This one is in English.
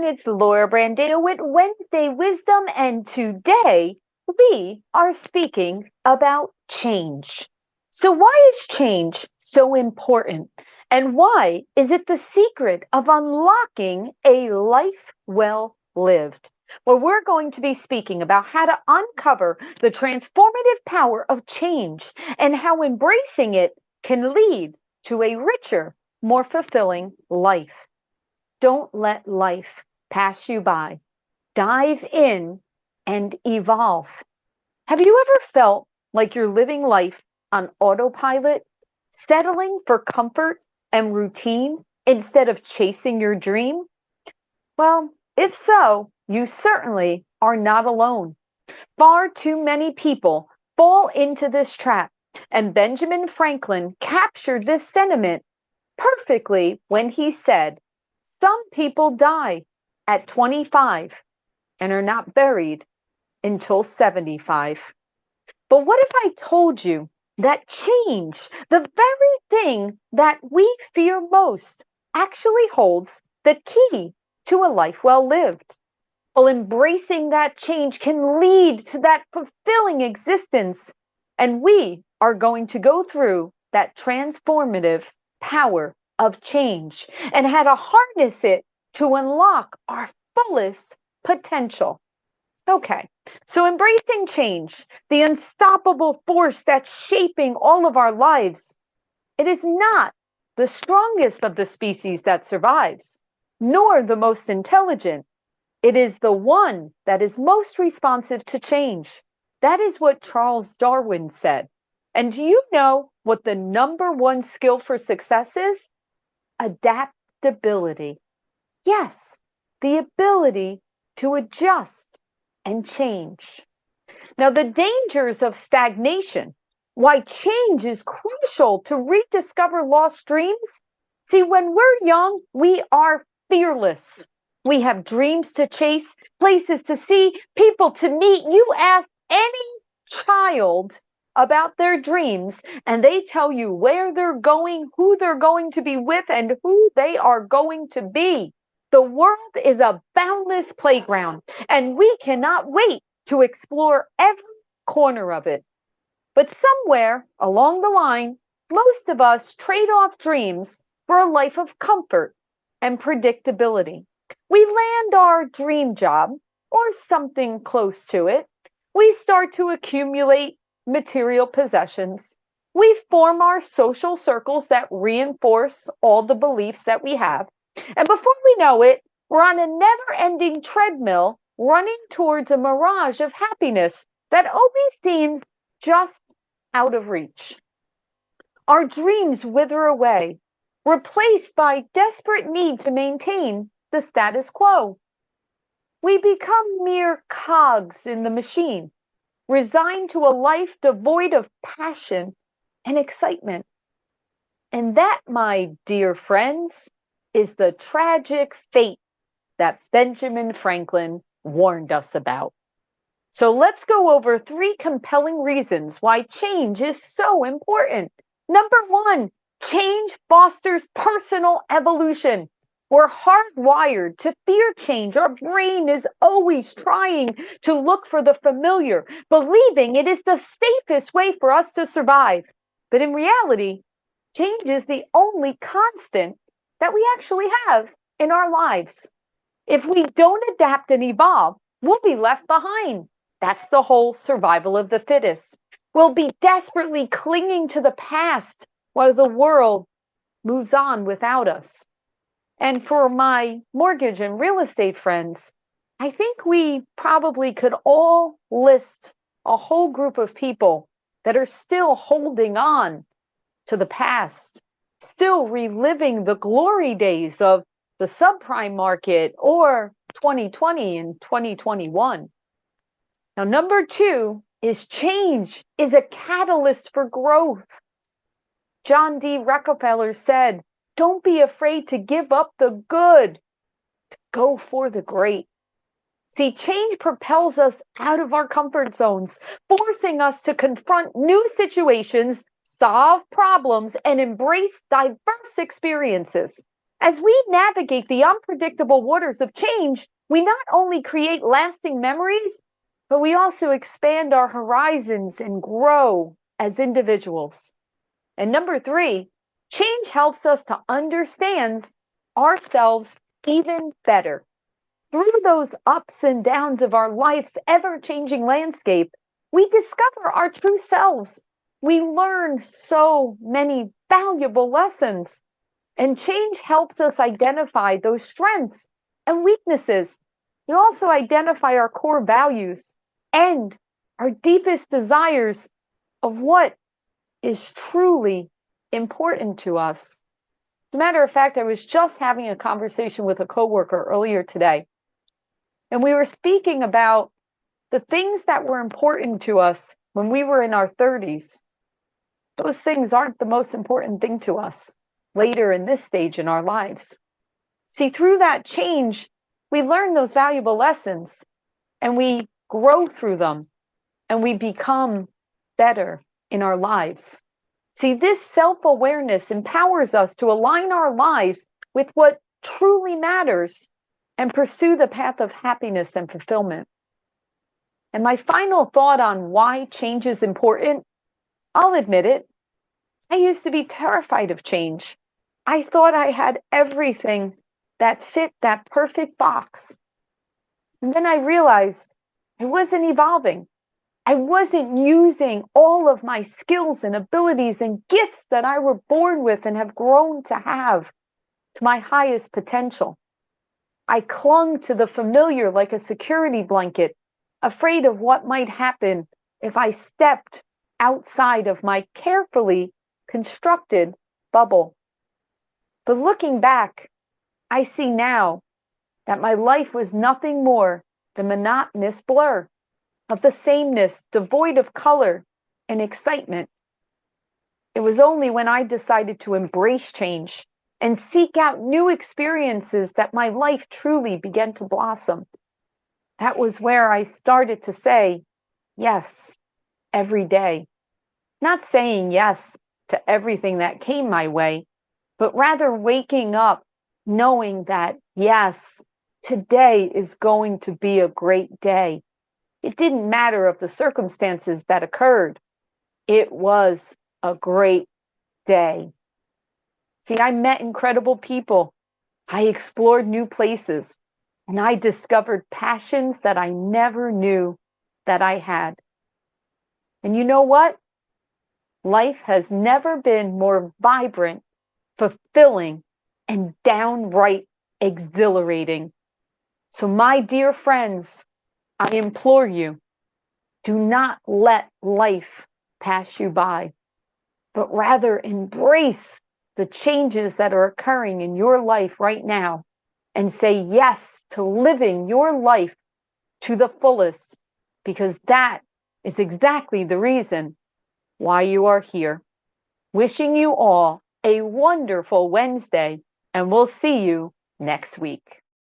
It's Laura Brandao with Wednesday Wisdom, and today we are speaking about change. So, why is change so important? And why is it the secret of unlocking a life well lived? Well, we're going to be speaking about how to uncover the transformative power of change and how embracing it can lead to a richer, more fulfilling life. Don't let life pass you by. Dive in and evolve. Have you ever felt like you're living life on autopilot, settling for comfort and routine instead of chasing your dream? Well, if so, you certainly are not alone. Far too many people fall into this trap, and Benjamin Franklin captured this sentiment perfectly when he said, "Some people die at 25 and are not buried until 75." But what if I told you that change, the very thing that we fear most, actually holds the key to a life well lived? Well, embracing that change can lead to that fulfilling existence. And we are going to go through that transformative power of change and how to harness it to unlock our fullest potential. Okay, so embracing change, the unstoppable force that's shaping all of our lives, it is not the strongest of the species that survives, nor the most intelligent. It is the one that is most responsive to change. That is what Charles Darwin said. And do you know what the number one skill for success is? Adaptability. Yes, the ability to adjust and change. Now, the dangers of stagnation, why change is crucial to rediscover lost dreams. See, when we're young, we are fearless. We have dreams to chase, places to see, people to meet. You ask any child about their dreams, and they tell you where they're going, who they're going to be with, and who they are going to be. The world is a boundless playground, and we cannot wait to explore every corner of it. But somewhere along the line, most of us trade off dreams for a life of comfort and predictability. We land our dream job or something close to it. We start to accumulate material possessions. We form our social circles that reinforce all the beliefs that we have. And before we know it, we're on a never ending treadmill running towards a mirage of happiness that always seems just out of reach. Our dreams wither away, replaced by desperate need to maintain the status quo. We become mere cogs in the machine, resigned to a life devoid of passion and excitement. And that, my dear friends, is the tragic fate that Benjamin Franklin warned us about. So let's go over three compelling reasons why change is so important. Number one, change fosters personal evolution. We're hardwired to fear change. Our brain is always trying to look for the familiar, believing it is the safest way for us to survive. But in reality, change is the only constant that we actually have in our lives. If we don't adapt and evolve, we'll be left behind. That's the whole survival of the fittest. We'll be desperately clinging to the past while the world moves on without us. And for my mortgage and real estate friends, I think we probably could all list a whole group of people that are still holding on to the past, still reliving the glory days of the subprime market or 2020 and 2021. Now, number two is change is a catalyst for growth. John D. Rockefeller said, "Don't be afraid to give up the good, to go for the great." See, change propels us out of our comfort zones, forcing us to confront new situations, solve problems, and embrace diverse experiences. As we navigate the unpredictable waters of change, we not only create lasting memories, but we also expand our horizons and grow as individuals. And number three, change helps us to understand ourselves even better. Through those ups and downs of our life's ever changing landscape, we discover our true selves. We learn so many valuable lessons, and change helps us identify those strengths and weaknesses. We also identify our core values and our deepest desires of what is truly important to us. As a matter of fact, I was just having a conversation with a coworker earlier today, and we were speaking about the things that were important to us when we were in our 30s. Those things aren't the most important thing to us later in this stage in our lives. See, through that change, we learn those valuable lessons and we grow through them and we become better in our lives. See, this self-awareness empowers us to align our lives with what truly matters and pursue the path of happiness and fulfillment. And my final thought on why change is important, I'll admit it, I used to be terrified of change. I thought I had everything that fit that perfect box. And then I realized I wasn't evolving. I wasn't using all of my skills and abilities and gifts that I were born with and have grown to have to my highest potential. I clung to the familiar like a security blanket, afraid of what might happen if I stepped outside of my carefully constructed bubble. But looking back, I see now that my life was nothing more than monotonous blur of the sameness, devoid of color and excitement. It was only when I decided to embrace change and seek out new experiences that my life truly began to blossom. That was where I started to say yes every day. Not saying yes to everything that came my way, but rather waking up knowing that, yes, today is going to be a great day. It didn't matter of the circumstances that occurred. It was a great day. See, I met incredible people. I explored new places, and I discovered passions that I never knew that I had. And you know what? Life has never been more vibrant, fulfilling, and downright exhilarating. So, my dear friends, I implore you, do not let life pass you by, but rather embrace the changes that are occurring in your life right now and say yes to living your life to the fullest, because that is exactly the reason why you are here. Wishing you all a wonderful Wednesday, and we'll see you next week.